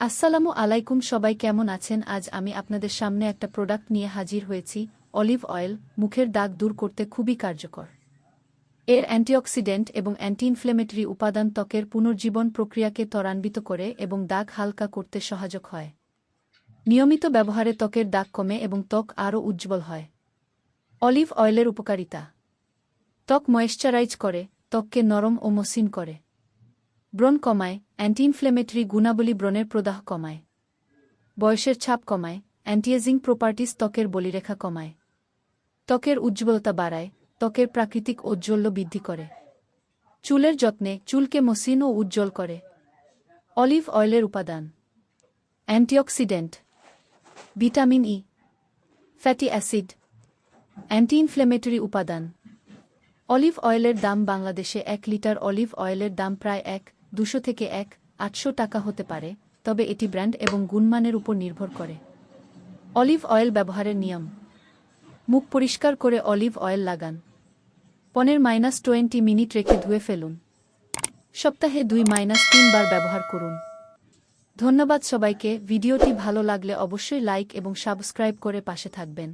আসসালামু আলাইকুম, সবাই কেমন আছেন? আজ আমি আপনাদের সামনে একটা প্রোডাক্ট নিয়ে হাজির হয়েছি। অলিভ অয়েল মুখের দাগ দূর করতে খুবই কার্যকর। এর অ্যান্টিঅক্সিডেন্ট এবং অ্যান্টি ইনফ্লেমেটরি উপাদান ত্বকের পুনর্জীবন প্রক্রিয়াকে ত্বরান্বিত করে এবং দাগ হালকা করতে সহায়ক হয়। নিয়মিত ব্যবহারে ত্বকের দাগ কমে এবং ত্বক আরও উজ্জ্বল হয়। অলিভ অয়েলের উপকারিতা: ত্বক ময়েশ্চারাইজ করে, ত্বককে নরম ও মসৃণ করে। ব্রণ কমায়, অ্যান্টি ইনফ্লেমেটরি গুণাবলী ব্রণের প্রদাহ কমায়। বয়সের ছাপ কমায়, অ্যান্টিএজিং প্রপার্টিস ত্বকের বলিরেখা কমায়। ত্বকের উজ্জ্বলতা বাড়ায়, ত্বকের প্রাকৃতিক ঔজ্জ্বল্য বৃদ্ধি করে। চুলের যত্নে চুলকে মসৃণ ও উজ্জ্বল করে। অলিভ অয়েলের উপাদান: antioxidant, vitamin E, fatty acid, anti inflammatory উপাদান। অলিভ অয়েলের দাম: বাংলাদেশে 1 লিটার অলিভ অয়েলের দাম প্রায় 1,200 থেকে 1,800 টাকা হতে পারে, তবে এটি ব্র্যান্ড এবং গুণমানের উপর নির্ভর করে। অলিভ অয়েল ব্যবহারের নিয়ম: মুখ পরিষ্কার করে অলিভ অয়েল লাগান। 15-20 মিনিট রেখে ধুয়ে ফেলুন। সপ্তাহে 2-3 বার ব্যবহার করুন। ধন্যবাদ সবাইকে। ভিডিওটি ভালো লাগলে অবশ্যই লাইক এবং সাবস্ক্রাইব করে পাশে থাকবেন।